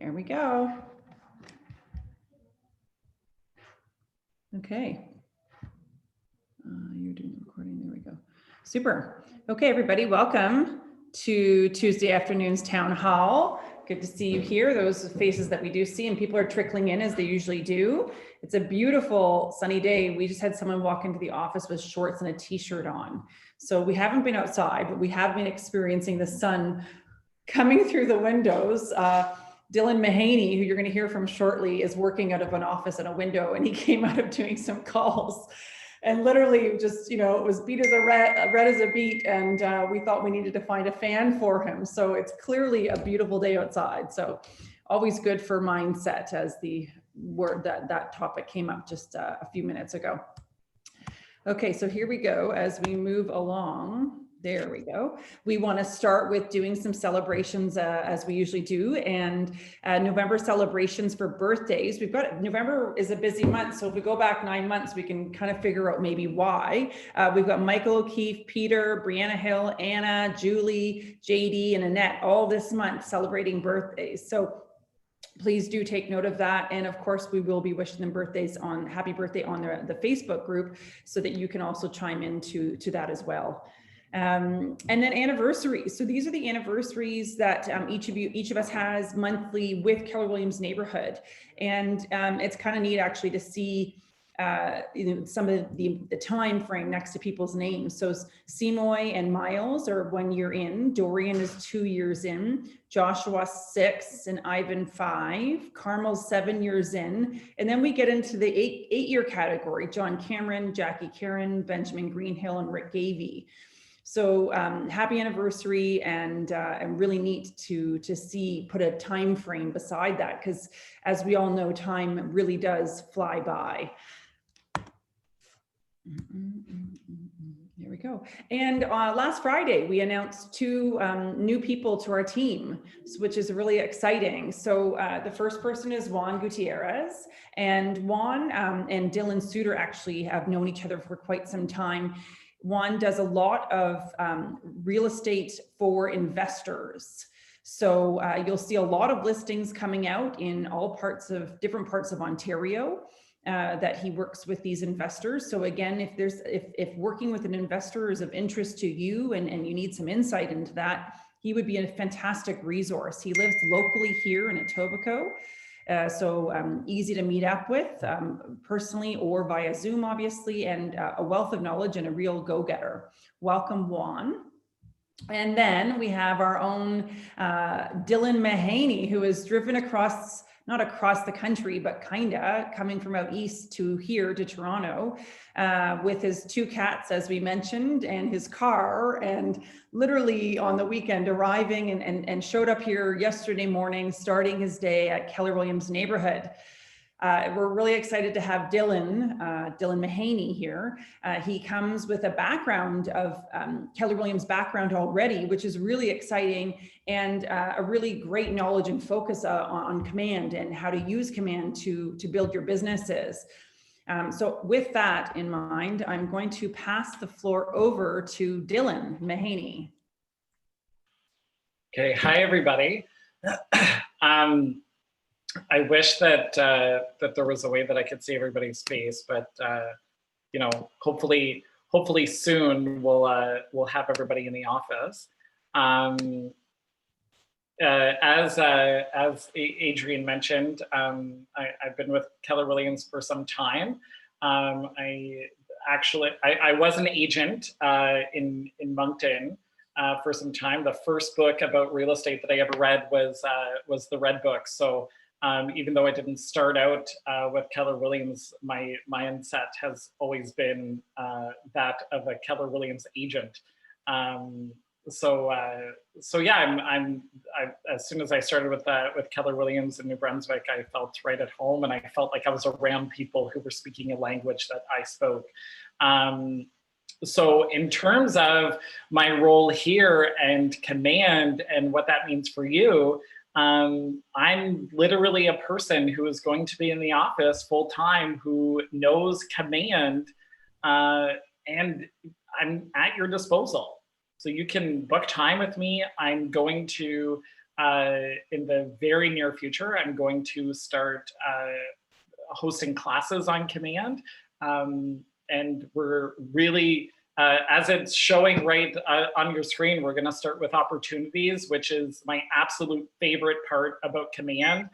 There we go. Okay. You're doing the recording. There we go. Super. Okay, everybody, welcome to Tuesday afternoon's town hall. Good to see you here. Those faces that we do see, and people are trickling in as they usually do. It's a beautiful sunny day. We just had someone walk into the office with shorts and a t-shirt on. So we haven't been outside, but we have been experiencing the sun coming through the windows. Dylan Mahay, who you're going to hear from shortly, is working out of an office at a window, and he came out of doing some calls. And literally just, you know, it was beat as a red as a beet. And we thought we needed to find a fan for him. So it's clearly a beautiful day outside. So always good for mindset, as the word that topic came up just a few minutes ago. Okay, so here we go as we move along. There we go. We want to start with doing some celebrations as we usually do, and November celebrations for birthdays. November is a busy month, so if we go back 9 months, we can kind of figure out maybe why. We've got Michael O'Keefe, Peter, Brianna Hill, Anna, Julie, JD, and Annette all this month celebrating birthdays. So please do take note of that. And of course, we will be wishing them happy birthday on the Facebook group, so that you can also chime into that as well. And then anniversaries. So these are the anniversaries that each of us has monthly with Keller Williams Neighborhood. And it's kind of neat actually to see some of the time frame next to people's names. So Simoy and Miles are 1 year in, Dorian is 2 years in, Joshua 6, and Ivan 5, Carmel's 7 years in. And then we get into the eight-year category, John Cameron, Jackie Karen, Benjamin Greenhill, and Rick Gavey. So happy anniversary, and really neat to see, put a time frame beside that, because as we all know, time really does fly by. There we go. And last Friday, we announced 2 new people to our team, which is really exciting. So the first person is Juan Gutierrez, and Juan and Dylan Suter actually have known each other for quite some time. Juan does a lot of real estate for investors. So you'll see a lot of listings coming out in different parts of Ontario that he works with these investors. So again, if working with an investor is of interest to you and you need some insight into that, he would be a fantastic resource. He lives locally here in Etobicoke. So easy to meet up with personally or via Zoom, obviously, and a wealth of knowledge and a real go-getter. Welcome, Juan. And then we have our own Dylan Mahay, who has driven not across the country, but kinda coming from out east to here to Toronto with his 2 cats, as we mentioned, and his car, and literally on the weekend arriving and showed up here yesterday morning, starting his day at Keller Williams Neighborhood. We're really excited to have Dylan Mahay here. He comes with a background of Keller Williams background already, which is really exciting, and a really great knowledge and focus on command and how to use command to build your businesses. So with that in mind, I'm going to pass the floor over to Dylan Mahay. Okay, hi everybody. I wish that that there was a way that I could see everybody's face, but you know, hopefully soon we'll have everybody in the office. As Adrian mentioned, I've been with Keller Williams for some time. I was an agent in Moncton for some time. The first book about real estate that I ever read was the Red Book. So even though I didn't start out with Keller Williams, my mindset has always been that of a Keller Williams agent. So yeah, as soon as I started with Keller Williams in New Brunswick, I felt right at home, and I felt like I was around people who were speaking a language that I spoke. So in terms of my role here and command and what that means for you, I'm literally a person who is going to be in the office full time, who knows command, and I'm at your disposal. So you can book time with me. I'm going to in the very near future, I'm going to start hosting classes on Command. And we're really, as it's showing right on your screen, we're going to start with opportunities, which is my absolute favorite part about Command.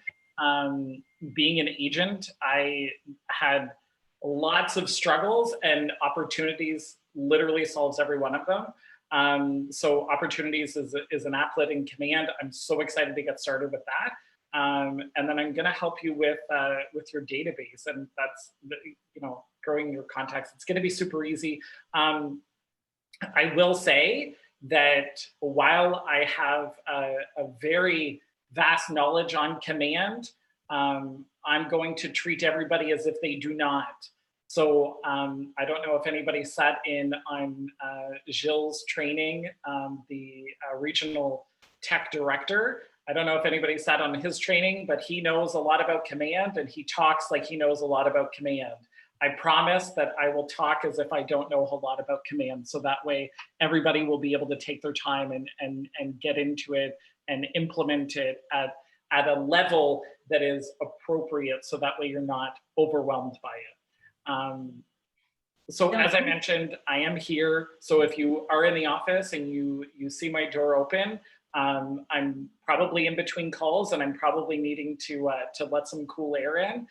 Being an agent, I had lots of struggles, and opportunities literally solves every one of them. So opportunities is an applet in Command. I'm so excited to get started with that. And then I'm going to help you with your database, and that's growing your contacts. It's going to be super easy. I will say that while I have a very vast knowledge on Command, I'm going to treat everybody as if they do not. So I don't know if anybody sat in on Gilles' training, the regional tech director. I don't know if anybody sat on his training, but he knows a lot about Command, and he talks like he knows a lot about Command. I promise that I will talk as if I don't know a whole lot about Command. So that way everybody will be able to take their time and get into it and implement it at a level that is appropriate. So that way you're not overwhelmed by it. So as I mentioned, I am here. So if you are in the office and you see my door open, I'm probably in between calls, and I'm probably needing to let some cool air in.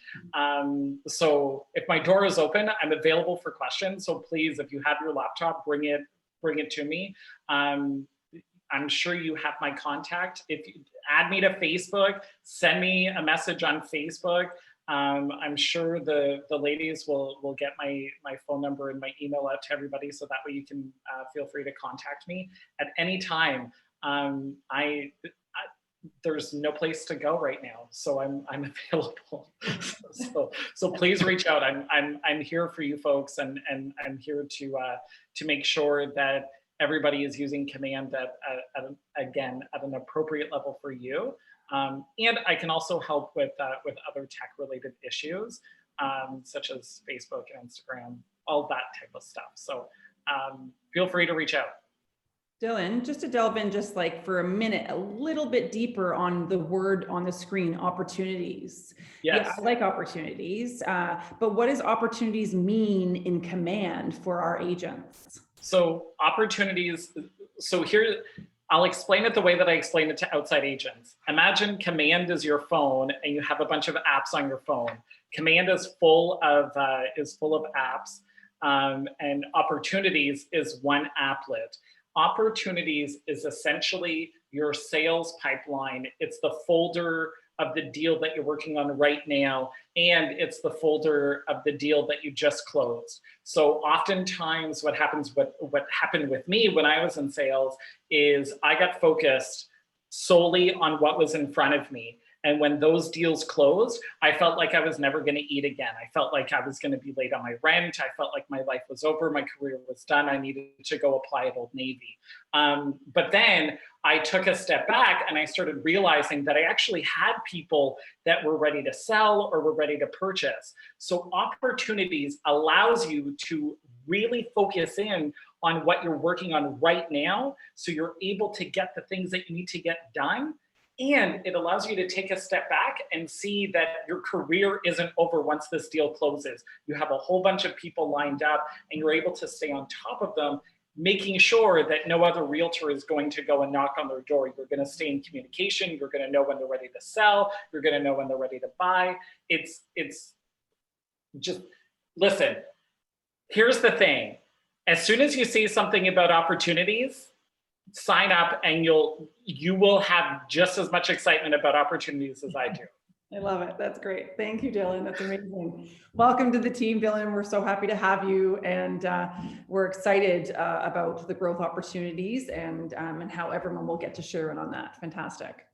So if my door is open, I'm available for questions. So please, if you have your laptop, bring it to me. I'm sure you have my contact. If you add me to Facebook, send me a message on Facebook. I'm sure the ladies will get my phone number and my email out to everybody, so that way you can feel free to contact me at any time. There's no place to go right now, so I'm available. So please reach out. I'm here for you folks, and I'm here to make sure that everybody is using Command at an appropriate level for you. And I can also help with other tech related issues, such as Facebook and Instagram, all that type of stuff. So feel free to reach out. Dylan, just to delve in just like for a minute, a little bit deeper on the word on the screen, opportunities. Yes. Yeah, I like opportunities, but what does opportunities mean in Command for our agents? So opportunities, so here, I'll explain it the way that I explain it to outside agents. Imagine Command is your phone and you have a bunch of apps on your phone. Command is full of apps, and opportunities is one applet. Opportunities is essentially your sales pipeline. It's the folder of the deal that you're working on right now, and it's the folder of the deal that you just closed. So oftentimes what happened with me when I was in sales is I got focused solely on what was in front of me. And when those deals closed, I felt like I was never going to eat again. I felt like I was going to be late on my rent. I felt like my life was over. My career was done. I needed to go apply at Old Navy. But then I took a step back and I started realizing that I actually had people that were ready to sell or were ready to purchase. So opportunities allows you to really focus in on what you're working on right now. So you're able to get the things that you need to get done. And it allows you to take a step back and see that your career isn't over once this deal closes. You have a whole bunch of people lined up and you're able to stay on top of them, making sure that no other realtor is going to go and knock on their door. You're going to stay in communication. You're going to know when they're ready to sell. You're going to know when they're ready to buy. It's just, listen, here's the thing. As soon as you see something about opportunities, sign up and you will have just as much excitement about opportunities as I do. I love it. That's great. Thank you, Dylan. That's amazing. Welcome to the team, Dylan. We're so happy to have you, and we're excited about the growth opportunities and how everyone will get to share in on that. Fantastic.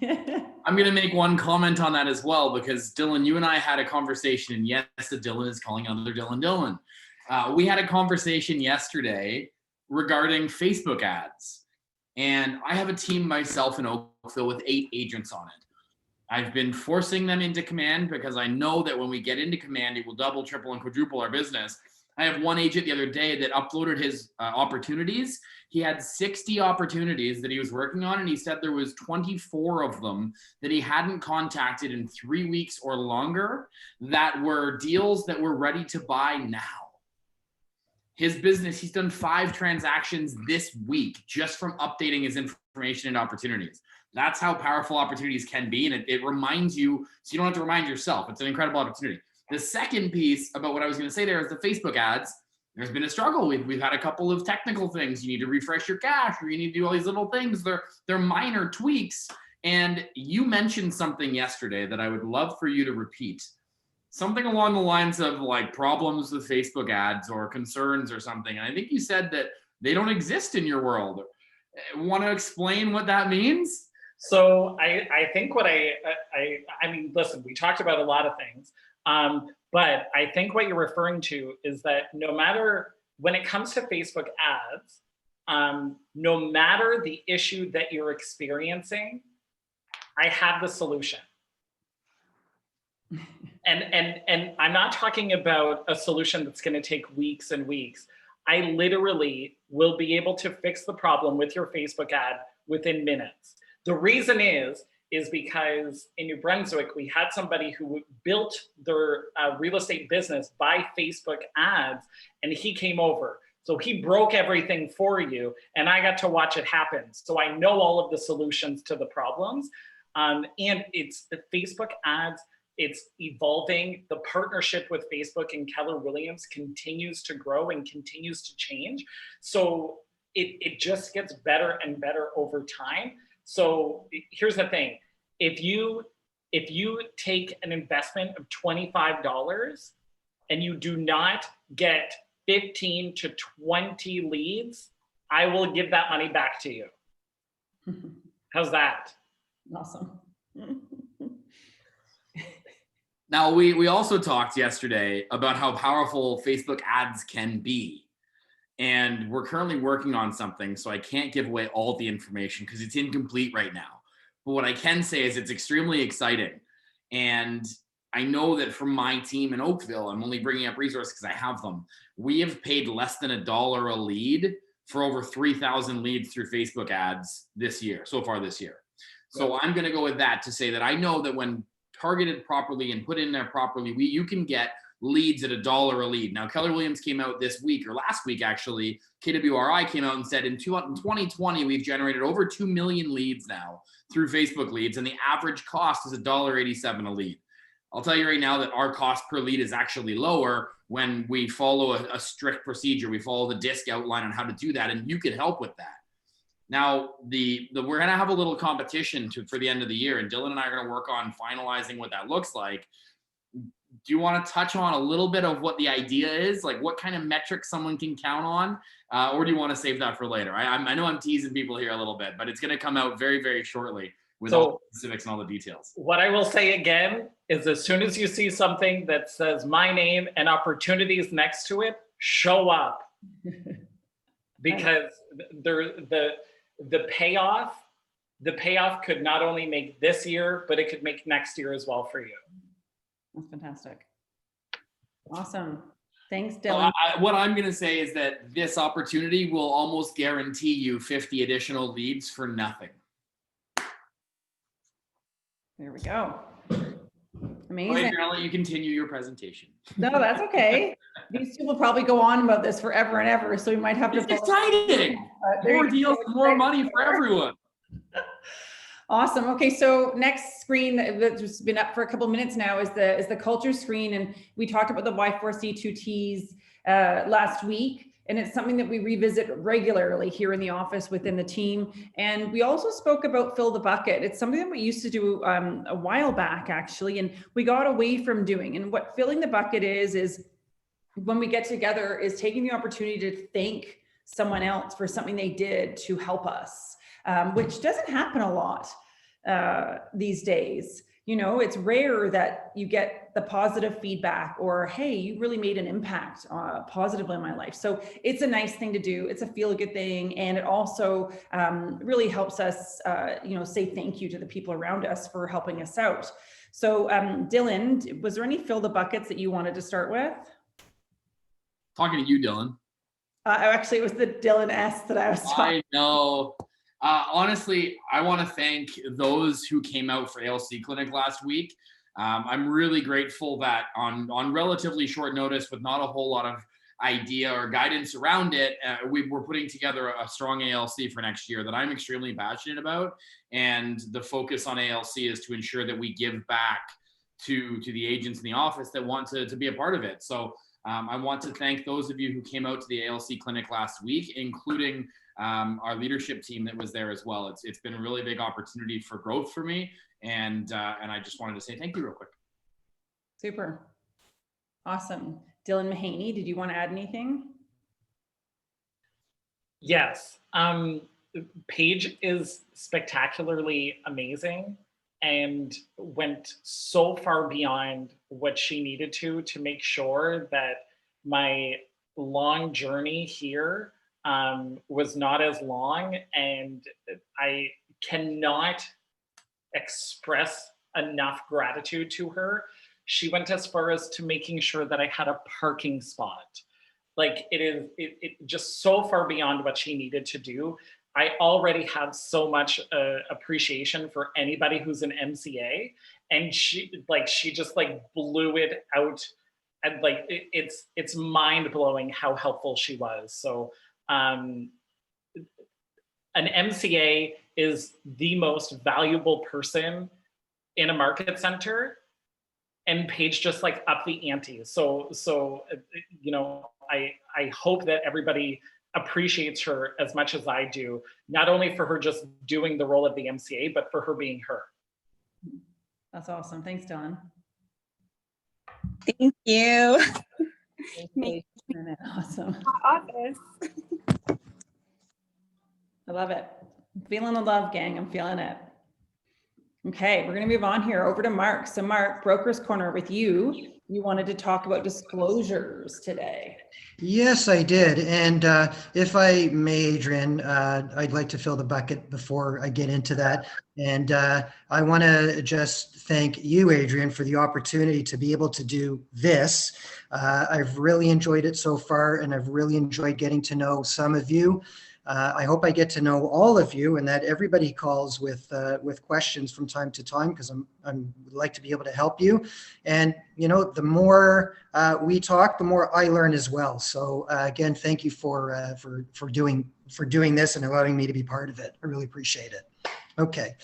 I'm going to make one comment on that as well, because Dylan, you and I had a conversation, and yes, the Dylan is calling other Dylan. We had a conversation yesterday regarding Facebook ads. And I have a team myself in Oakville with 8 agents on it. I've been forcing them into Command because I know that when we get into Command, it will double, triple, and quadruple our business. I have one agent the other day that uploaded his opportunities. He had 60 opportunities that he was working on, and he said there was 24 of them that he hadn't contacted in 3 weeks or longer that were deals that were ready to buy now. His business, he's done 5 transactions this week just from updating his information and opportunities. That's how powerful opportunities can be, and it reminds you, so you don't have to remind yourself. It's an incredible opportunity. The second piece about what I was going to say there is the Facebook ads. There's been a struggle. We've had a couple of technical things. You need to refresh your cache, or you need to do all these little things. They're minor tweaks. And you mentioned something yesterday that I would love for you to repeat. Something along the lines of like problems with Facebook ads or concerns or something. And I think you said that they don't exist in your world. Want to explain what that means? So I think what I mean, listen, we talked about a lot of things. But I think what you're referring to is that no matter, when it comes to Facebook ads, no matter the issue that you're experiencing, I have the solution. And I'm not talking about a solution that's going to take weeks and weeks. I literally will be able to fix the problem with your Facebook ad within minutes. The reason is because in New Brunswick, we had somebody who built their real estate business by Facebook ads, and he came over. So he broke everything for you, and I got to watch it happen. So I know all of the solutions to the problems. And it's the Facebook ads, it's evolving. The partnership with Facebook and Keller Williams continues to grow and continues to change. So it just gets better and better over time. So here's the thing. If you take an investment of $25 and you do not get 15 to 20 leads, I will give that money back to you. How's that? Awesome. Now, we also talked yesterday about how powerful Facebook ads can be. And we're currently working on something, so I can't give away all the information because it's incomplete right now. But what I can say is it's extremely exciting. And I know that from my team in Oakville, I'm only bringing up resources because I have them. We have paid less than $1 a lead for over 3,000 leads through Facebook ads this year, so far this year. So I'm going to go with that to say that I know that when targeted properly and put in there properly, you can get leads at $1 a lead. Now, Keller Williams came out this week, or last week actually, KWRI came out and said in 2020, we've generated over 2 million leads now through Facebook leads, and the average cost is $1.87 a lead. I'll tell you right now that our cost per lead is actually lower when we follow a strict procedure. We follow the DISC outline on how to do that, and you can help with that. Now, we're going to have a little competition for the end of the year, and Dylan and I are going to work on finalizing what that looks like. Do you want to touch on a little bit of what the idea is, like what kind of metrics someone can count on, or do you want to save that for later? I know I'm teasing people here a little bit, but it's going to come out very, very shortly with all the specifics and all the details. What I will say again is as soon as you see something that says my name and opportunities next to it, show up. Because the payoff could not only make this year, but it could make next year as well for you. That's fantastic. Awesome. Thanks, Dylan. What I'm going to say is that this opportunity will almost guarantee you 50 additional leads for nothing. There we go. Amazing. All right, I'll let you continue your presentation. No, that's okay. These two will probably go on about this forever and ever, so we might have to. It's exciting. More deals, more money for everyone. Awesome. Okay, so next screen that's been up for a couple of minutes now is the culture screen, and we talked about the Y4C2Ts last week, and it's something that we revisit regularly here in the office within the team. And we also spoke about fill the bucket. It's something that we used to do a while back actually, and we got away from doing. And what filling the bucket is when we get together is taking the opportunity to thank someone else for something they did to help us. Which doesn't happen a lot these days. You know, it's rare that you get the positive feedback or, hey, you really made an impact positively in my life. So it's a nice thing to do. It's a feel-good thing. And it also really helps us, say thank you to the people around us for helping us out. So Dylan, was there any fill the buckets that you wanted to start with? Talking to you, Dylan. Actually, it was the Dylan S that I was talking. I know. Honestly, I want to thank those who came out for ALC Clinic last week. I'm really grateful that on relatively short notice, with not a whole lot of idea or guidance around it, we're putting together a strong ALC for next year that I'm extremely passionate about. And the focus on ALC is to ensure that we give back to the agents in the office that want to be a part of it. So I want to thank those of you who came out to the ALC Clinic last week, including our leadership team that was there as well. It's been a really big opportunity for growth for me. And I just wanted to say thank you real quick. Super. Awesome. Dylan Mahaney, did you want to add anything? Yes. Paige is spectacularly amazing and went so far beyond what she needed to make sure that my long journey here was not as long. And I cannot express enough gratitude to her. She went as far as to making sure that I had a parking spot. Like it just so far beyond what she needed to do. I already have so much appreciation for anybody who's an MCA, and she just blew it out, and it's mind blowing how helpful she was. So an MCA is the most valuable person in a market center, and Paige just upped the ante. So I hope that everybody appreciates her as much as I do, not only for her just doing the role of the MCA, but for her being her. That's awesome. Thanks, Dylan. Thank you. Awesome. Office. I love it. I'm feeling the love, gang. I'm feeling it. Okay, we're going to move on here over to Mark. So Mark, Broker's Corner with you. You wanted to talk about disclosures today. Yes, I did. And if I may, Adrian, I'd like to fill the bucket before I get into that. And I want to just thank you, Adrian, for the opportunity to be able to do this. I've really enjoyed it so far, and I've really enjoyed getting to know some of you. I hope I get to know all of you, and that everybody calls with questions from time to time, because I'm like to be able to help you. And the more we talk, the more I learn as well. So again, thank you for doing this and allowing me to be part of it. I really appreciate it. Okay.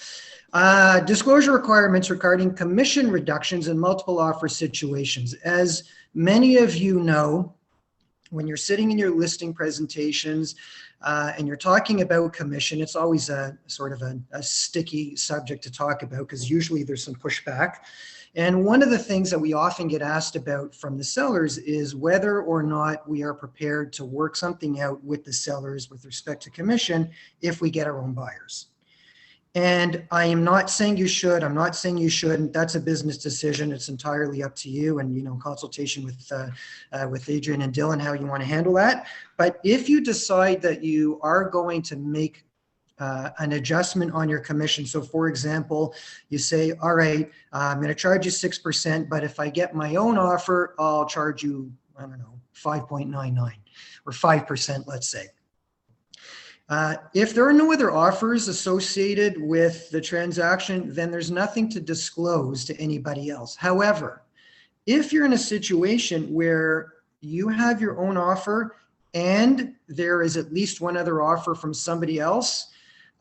Disclosure requirements regarding commission reductions in multiple offer situations. As many of you know, when you're sitting in your listing presentations and you're talking about commission, it's always a sort of a sticky subject to talk about, because usually there's some pushback. And one of the things that we often get asked about from the sellers is whether or not we are prepared to work something out with the sellers with respect to commission if we get our own buyers. And I am not saying you should. I'm not saying you shouldn't. That's a business decision. It's entirely up to you, and consultation with Adrian and Dylan, how you want to handle that. But if you decide that you are going to make an adjustment on your commission, so for example, you say, all right, I'm going to charge you 6%, but if I get my own offer, I'll charge you, 5.99 or 5%, let's say. If there are no other offers associated with the transaction, then there's nothing to disclose to anybody else. However, if you're in a situation where you have your own offer and there is at least one other offer from somebody else,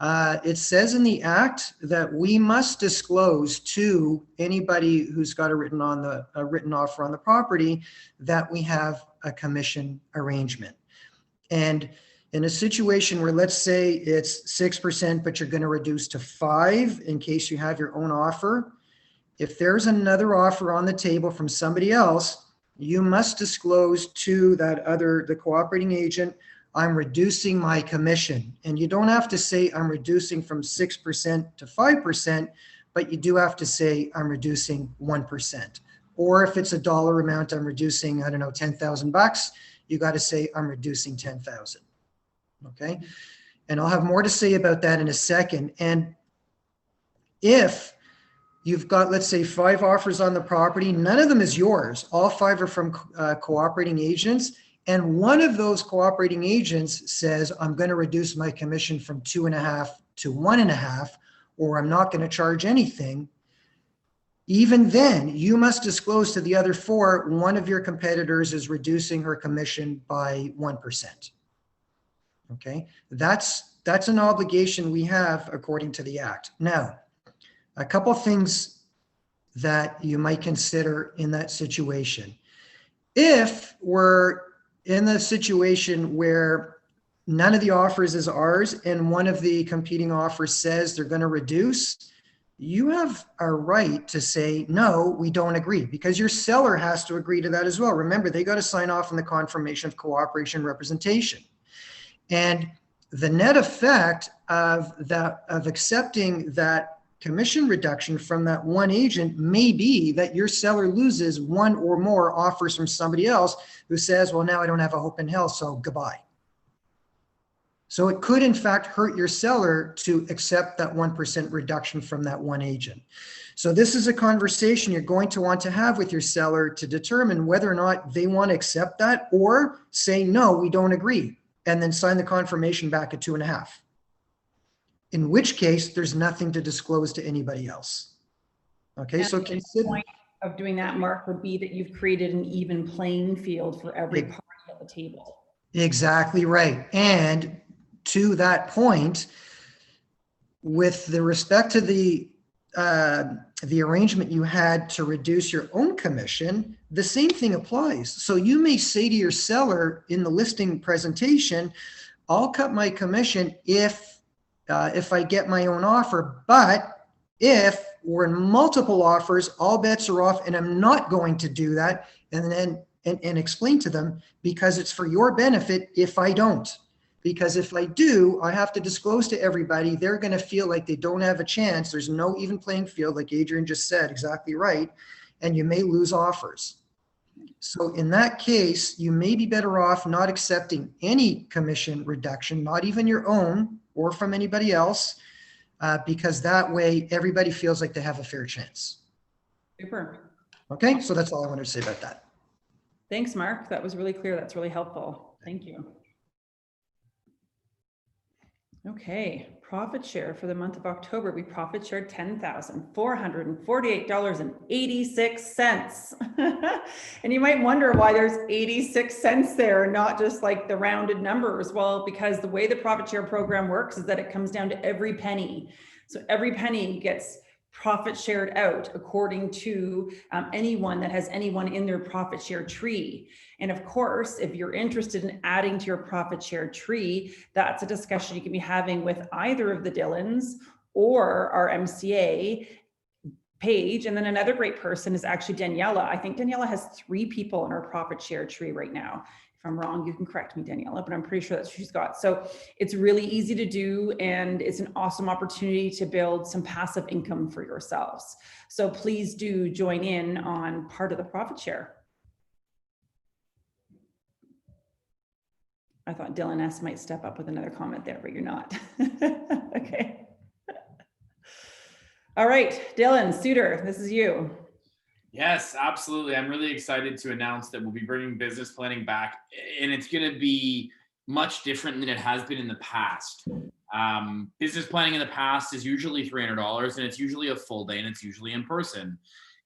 it says in the act that we must disclose to anybody who's got a written offer on the property that we have a commission arrangement. And in a situation where, let's say it's 6%, but you're going to reduce to 5% in case you have your own offer, if there's another offer on the table from somebody else, you must disclose to the cooperating agent, I'm reducing my commission. And you don't have to say I'm reducing from 6% to 5%, but you do have to say I'm reducing 1%. Or if it's a dollar amount, I'm reducing, $10,000, you got to say I'm reducing 10,000. Okay. And I'll have more to say about that in a second. And if you've got, let's say, 5 offers on the property, none of them is yours. All 5 are from cooperating agents. and one of those cooperating agents says, I'm going to reduce my commission from 2.5 to 1.5, or I'm not going to charge anything, even then you must disclose to the other 4, one of your competitors is reducing her commission by 1%. Okay, that's an obligation we have according to the Act. Now, a couple things that you might consider in that situation. If we're in the situation where none of the offers is ours and one of the competing offers says they're going to reduce, you have a right to say, no, we don't agree, because your seller has to agree to that as well. Remember, they got to sign off on the confirmation of cooperation representation. And the net effect of accepting that commission reduction from that one agent may be that your seller loses one or more offers from somebody else who says, well, now I don't have a hope in hell, so goodbye. So it could in fact hurt your seller to accept that 1% reduction from that one agent. So this is a conversation you're going to want to have with your seller to determine whether or not they want to accept that or say, no, we don't agree, and then sign the confirmation back at 2.5. In which case, there's nothing to disclose to anybody else. Okay, And so the consider. point of doing that, Mark, would be that you've created an even playing field for every party at the table. Exactly right. And to that point, with the respect to the arrangement you had to reduce your own commission, the same thing applies. So you may say to your seller in the listing presentation, I'll cut my commission if I get my own offer, but if we're in multiple offers, all bets are off, and I'm not going to do that. And then and explain to them, because it's for your benefit if I don't. Because if I do, I have to disclose to everybody, they're going to feel like they don't have a chance. There's no even playing field, like Adrian just said, exactly right. And you may lose offers. So in that case, you may be better off not accepting any commission reduction, not even your own or from anybody else, because that way everybody feels like they have a fair chance. Super. Okay, so that's all I wanted to say about that. Thanks, Mark. That was really clear. That's really helpful. Thank you. Okay, profit share for the month of October. We profit shared $10,448.86. And you might wonder why there's 86 cents there, not just like the rounded numbers. Well, because the way the profit share program works is that it comes down to every penny. So every penny gets profit shared out according to anyone that has anyone in their profit share tree. And of course, if you're interested in adding to your profit share tree, that's a discussion you can be having with either of the Dylans or our MCA Paige. And then another great person is actually Daniela. I think Daniela has 3 people in her profit share tree right now. If I'm wrong, you can correct me, Daniela, but I'm pretty sure that's what she's got. So it's really easy to do, and it's an awesome opportunity to build some passive income for yourselves. So please do join in on part of the profit share. I thought Dylan S. might step up with another comment there, but you're not. Okay. All right, Dylan, Suitor, this is you. Yes, absolutely. I'm really excited to announce that we'll be bringing business planning back, and it's going to be much different than it has been in the past. Business planning in the past is usually $300, and it's usually a full day, and it's usually in person.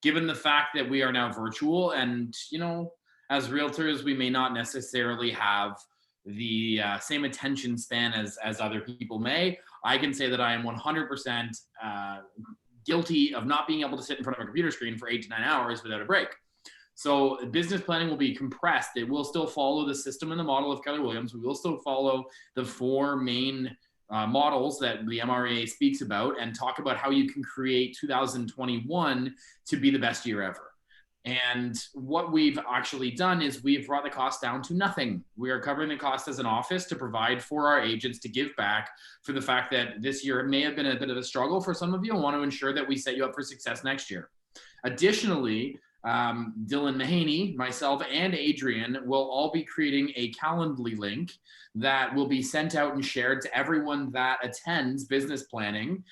Given the fact that we are now virtual, and as realtors, we may not necessarily have the same attention span as other people may, I can say that I am 100% guilty of not being able to sit in front of a computer screen for 8 to 9 hours without a break. So business planning will be compressed. It will still follow the system and the model of Keller Williams. We will still follow the 4 main models that the MREA speaks about, and talk about how you can create 2021 to be the best year ever. And what we've actually done is we've brought the cost down to nothing. We are covering the cost as an office to provide for our agents to give back for the fact that this year may have been a bit of a struggle for some of you. I want to ensure that we set you up for success next year. Additionally, Dylan Mahaney, myself, and Adrian will all be creating a Calendly link that will be sent out and shared to everyone that attends business planning,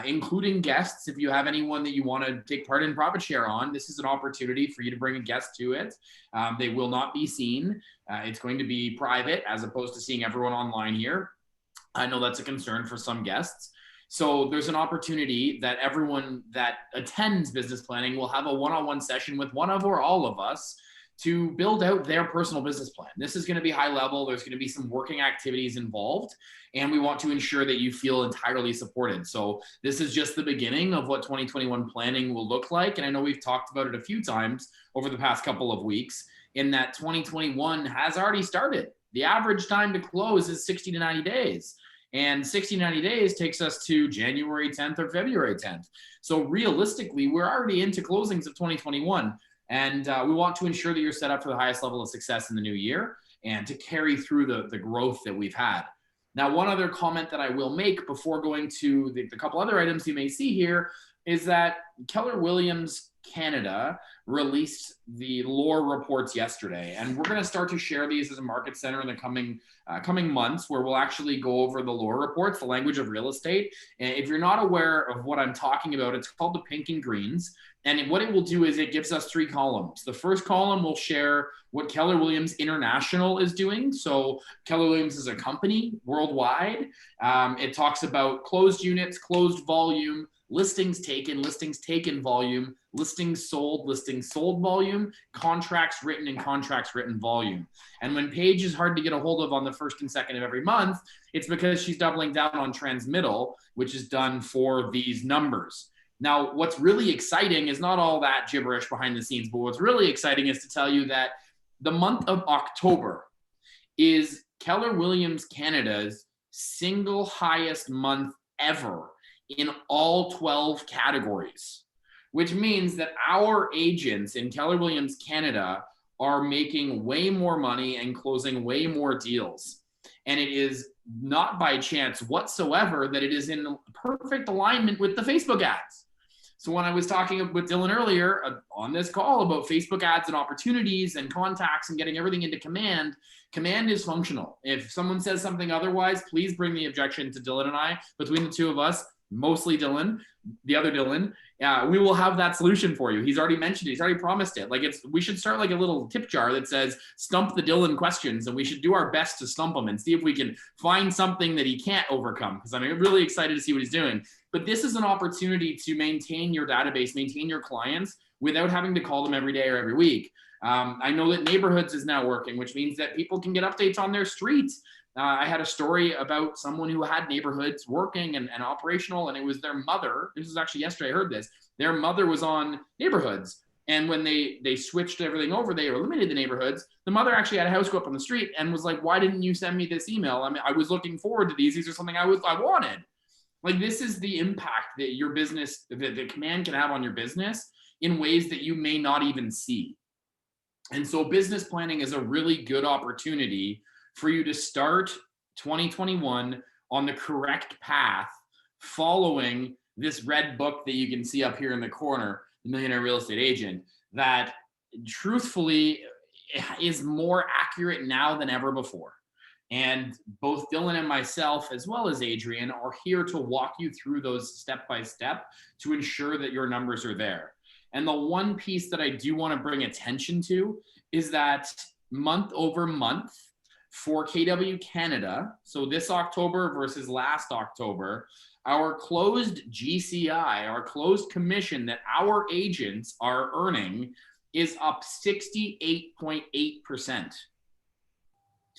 including guests. If you have anyone that you want to take part in profit share on, this is an opportunity for you to bring a guest to it. They will not be seen. It's going to be private as opposed to seeing everyone online here. I know that's a concern for some guests. So there's an opportunity that everyone that attends business planning will have a one-on-one session with one of or all of us to build out their personal business plan. This is going to be high level. There's going to be some working activities involved, and we want to ensure that you feel entirely supported. So this is just the beginning of what 2021 planning will look like. And I know we've talked about it a few times over the past couple of weeks, in that 2021 has already started. The average time to close is 60 to 90 days. And 60, 90 days takes us to January 10th or February 10th. So realistically, we're already into closings of 2021. And we want to ensure that you're set up for the highest level of success in the new year and to carry through the growth that we've had. Now, one other comment that I will make before going to the couple other items you may see here is that Keller Williams Canada released the lore reports yesterday, and we're going to start to share these as a market center in the coming months, where we'll actually go over the lore reports, the language of real estate. And if you're not aware of what I'm talking about, it's called the Pink and Greens. And what it will do is it gives us 3 columns. The first column will share what Keller Williams International is doing. So Keller Williams is a company worldwide. It talks about closed units, closed volume, listings taken volume, listings sold volume, contracts written and contracts written volume. And when Paige is hard to get a hold of on the first and second of every month, it's because she's doubling down on transmittal, which is done for these numbers. Now, what's really exciting is not all that gibberish behind the scenes, but what's really exciting is to tell you that the month of October is Keller Williams Canada's single highest month ever in all 12 categories, which means that our agents in Keller Williams Canada are making way more money and closing way more deals. And it is not by chance whatsoever that it is in perfect alignment with the Facebook ads. So when I was talking with Dylan earlier on this call about Facebook ads and opportunities and contacts and getting everything into command, command is functional. If someone says something otherwise, please bring the objection to Dylan and I. Between the two of us, mostly Dylan, the other Dylan, we will have that solution for you. He's already mentioned it. He's already promised it. We should start like a little tip jar that says stump the Dylan questions, and we should do our best to stump him and see if we can find something that he can't overcome, because I'm really excited to see what he's doing. But this is an opportunity to maintain your database, maintain your clients without having to call them every day or every week. I know that Neighborhoods is now working, which means that people can get updates on their streets. I had a story about someone who had Neighborhoods working and operational, and it was their mother. This was actually yesterday I heard this. Their mother was on Neighborhoods. And when they switched everything over, they eliminated the Neighborhoods. The mother actually had a house go up on the street and was like, why didn't you send me this email? I mean, I was looking forward to these. These are something I wanted. Like, this is the impact that your business, that command can have on your business in ways that you may not even see. And so business planning is a really good opportunity for you to start 2021 on the correct path, following this red book that you can see up here in the corner, The Millionaire Real Estate Agent, that truthfully is more accurate now than ever before. And both Dylan and myself, as well as Adrian, are here to walk you through those step by step to ensure that your numbers are there. And the one piece that I do want to bring attention to is that month over month for KW Canada, so this October versus last October, our closed GCI, our closed commission that our agents are earning, is up 68.8%.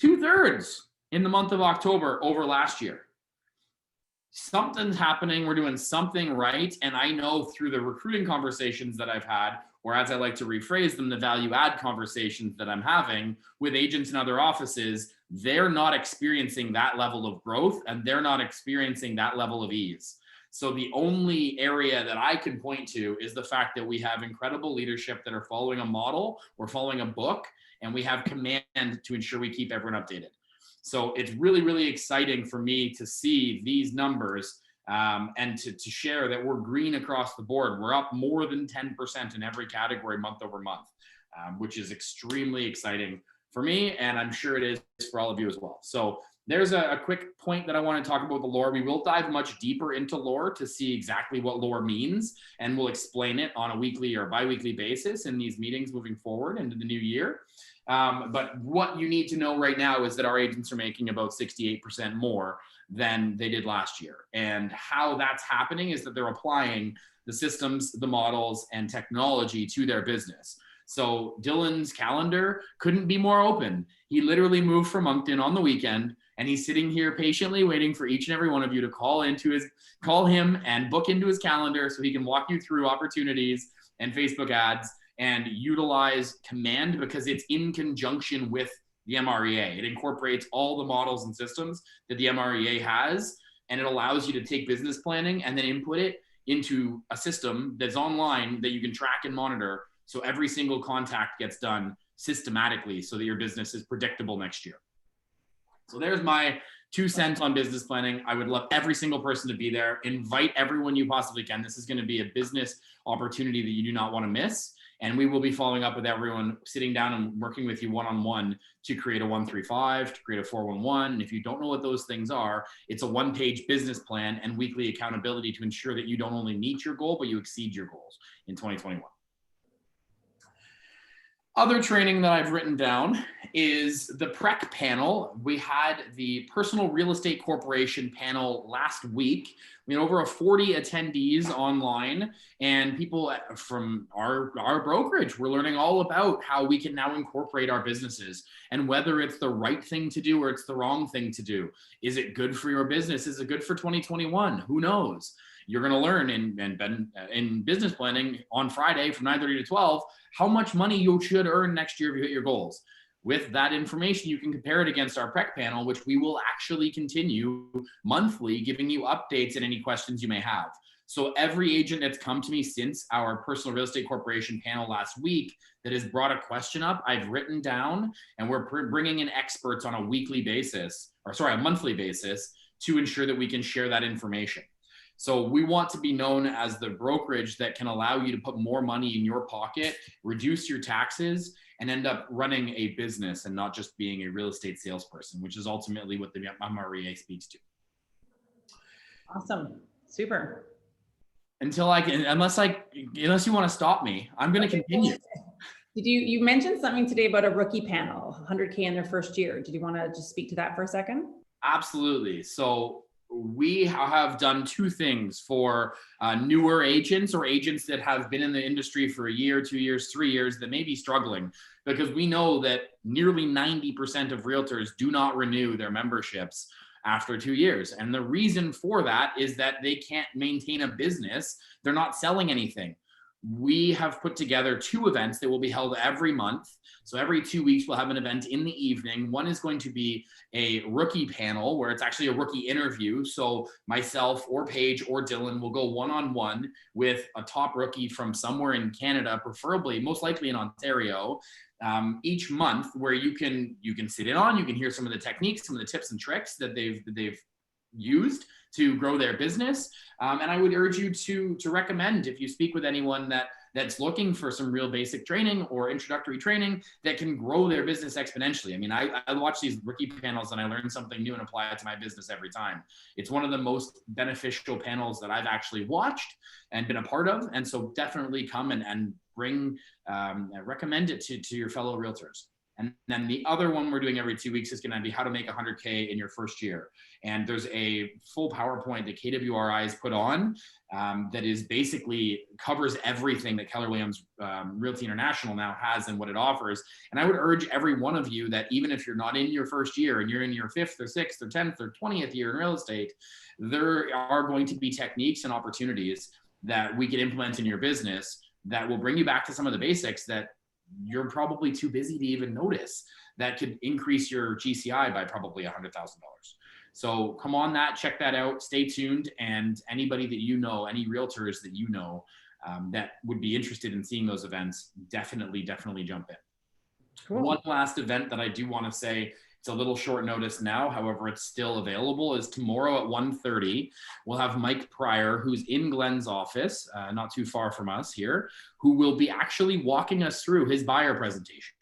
2/3 in the month of October over last year. Something's happening. We're doing something right. And I know through the recruiting conversations that I've had, or as I like to rephrase them, the value add conversations that I'm having with agents in other offices, they're not experiencing that level of growth and they're not experiencing that level of ease. So the only area that I can point to is the fact that we have incredible leadership that are following a model, we're following a book, and we have command to ensure we keep everyone updated. So it's really, really exciting for me to see these numbers and to share that we're green across the board. We're up more than 10% in every category month over month, which is extremely exciting for me, and I'm sure it is for all of you as well. So there's a quick point that I want to talk about the lore. We will dive much deeper into lore to see exactly what lore means, and we'll explain it on a weekly or bi-weekly basis in these meetings moving forward into the new year. But what you need to know right now is that our agents are making about 68% more than they did last year. And how that's happening is that they're applying the systems, the models, and technology to their business. So Dylan's calendar couldn't be more open. He literally moved from Moncton on the weekend, and he's sitting here patiently waiting for each and every one of you to call him and book into his calendar so he can walk you through opportunities and Facebook ads and utilize Command, because it's in conjunction with the MREA. It incorporates all the models and systems that the MREA has, and it allows you to take business planning and then input it into a system that's online that you can track and monitor. So every single contact gets done systematically so that your business is predictable next year. So there's my 2 cents on business planning. I would love every single person to be there. Invite everyone you possibly can. This is going to be a business opportunity that you do not want to miss. And we will be following up with everyone, sitting down and working with you one-on-one to create a 135, to create a 411. And if you don't know what those things are, it's a 1-page business plan and weekly accountability to ensure that you don't only meet your goal, but you exceed your goals in 2021. Other training that I've written down is the PREC panel. We had the Personal Real Estate Corporation panel last week. We had over 40 attendees online, and people from our brokerage were learning all about how we can now incorporate our businesses and whether it's the right thing to do or it's the wrong thing to do. Is it good for your business? Is it good for 2021? Who knows? You're going to learn in business planning on Friday from 9:30 to 12 how much money you should earn next year if you hit your goals. With that information, you can compare it against our PREC panel, which we will actually continue monthly, giving you updates and any questions you may have. So every agent that's come to me since our Personal Real Estate Corporation panel last week that has brought a question up, I've written down, and we're bringing in experts on a monthly basis to ensure that we can share that information. So we want to be known as the brokerage that can allow you to put more money in your pocket, reduce your taxes, and end up running a business and not just being a real estate salesperson, which is ultimately what the MREA speaks to. Awesome. Super. Unless you want to stop me, I'm going to continue. You mentioned something today about a rookie panel, 100K in their first year. Did you want to just speak to that for a second? Absolutely. So we have done 2 things for newer agents or agents that have been in the industry for a year, 2 years, 3 years that may be struggling, because we know that nearly 90% of realtors do not renew their memberships after 2 years. And the reason for that is that they can't maintain a business. They're not selling anything. We have put together 2 events that will be held every month. So every 2 weeks, we'll have an event in the evening. One is going to be a rookie panel where it's actually a rookie interview. So myself or Paige or Dylan will go one-on-one with a top rookie from somewhere in Canada, preferably, most likely in Ontario, each month, where you can sit in on, you can hear some of the techniques, some of the tips and tricks that they've used to grow their business. And I would urge you to recommend, if you speak with anyone that's looking for some real basic training or introductory training that can grow their business exponentially. I mean, I watch these rookie panels and I learn something new and apply it to my business every time. It's one of the most beneficial panels that I've actually watched and been a part of. And so definitely come and recommend it to your fellow realtors. And then the other one we're doing every 2 weeks is going to be how to make 100K in your first year. And there's a full PowerPoint that KWRI has put on that is basically covers everything that Keller Williams Realty International now has and what it offers. And I would urge every one of you that even if you're not in your first year and you're in your 5th or 6th or 10th or 20th year in real estate, there are going to be techniques and opportunities that we can implement in your business that will bring you back to some of the basics that you're probably too busy to even notice, that could increase your GCI by probably $100,000. So come on check that out, stay tuned. And anybody that you know, any realtors that you know that would be interested in seeing those events, definitely jump in. Cool. One last event that I do want to say It's a little short notice now. However, it's still available. Is tomorrow at 1:30. We'll have Mike Pryor, who's in Glenn's office, not too far from us here, who will be actually walking us through his buyer presentation.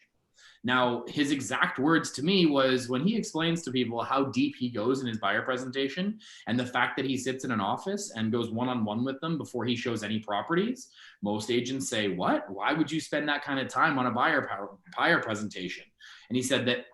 Now, his exact words to me was when he explains to people how deep he goes in his buyer presentation and the fact that he sits in an office and goes one-on-one with them before he shows any properties. Most agents say, what? Why would you spend that kind of time on a buyer presentation? And he said that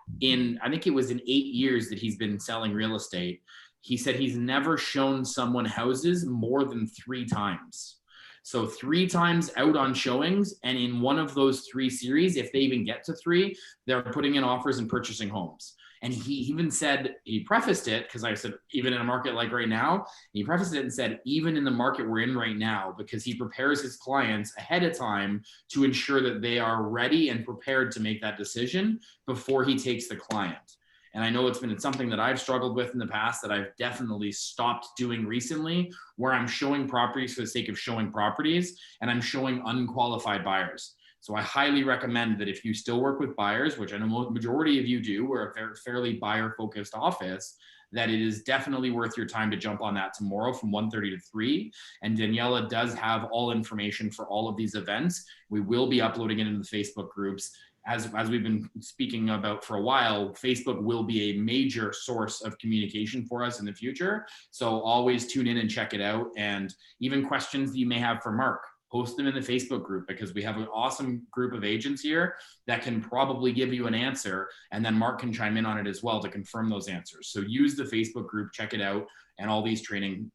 I think it was in 8 years that he's been selling real estate, he said he's never shown someone houses more than 3 times. So 3 times out on showings, and in one of those 3 series, if they even get to 3, they're putting in offers and purchasing homes. And he even said, he prefaced it, because I said, even in a market like right now, he prefaced it and said, even in the market we're in right now, because he prepares his clients ahead of time to ensure that they are ready and prepared to make that decision before he takes the client. And I know it's something that I've struggled with in the past that I've definitely stopped doing recently, where I'm showing properties for the sake of showing properties and I'm showing unqualified buyers. So I highly recommend that if you still work with buyers, which I know the majority of you do, we're a fairly buyer focused office, that it is definitely worth your time to jump on that tomorrow from 1:30 to 3. And Daniela does have all information for all of these events. We will be uploading it into the Facebook groups. As we've been speaking about for a while, Facebook will be a major source of communication for us in the future. So always tune in and check it out. And even questions that you may have for Mark, post them in the Facebook group, because we have an awesome group of agents here that can probably give you an answer. And then Mark can chime in on it as well to confirm those answers. So use the Facebook group, check it out. And all these training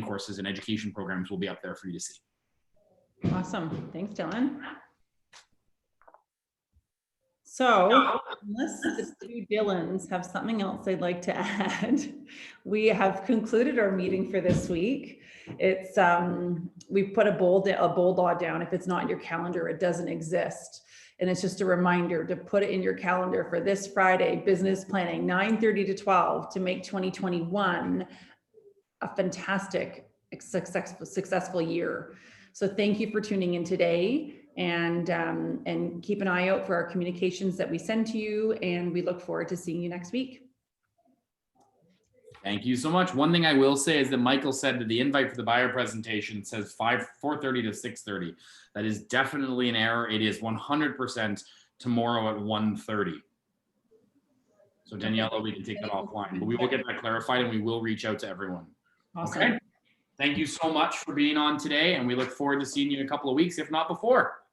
courses and education programs will be up there for you to see. Awesome. Thanks, Dylan. So unless the 2 Dylans have something else they'd like to add, we have concluded our meeting for this week. It's we've put a bold law down. If it's not in your calendar, it doesn't exist. And it's just a reminder to put it in your calendar for this Friday, business planning, 9:30 to 12, to make 2021 a fantastic, successful year. So thank you for tuning in today. And keep an eye out for our communications that we send to you, and we look forward to seeing you next week. Thank you so much. One thing I will say is that Michael said that the invite for the buyer presentation says 4:30 to 6:30. That is definitely an error. It is 100% tomorrow at 1:30. So Daniela, we can take that offline, but we will get that clarified and we will reach out to everyone. Awesome. Okay. Thank you so much for being on today, and we look forward to seeing you in a couple of weeks, if not before.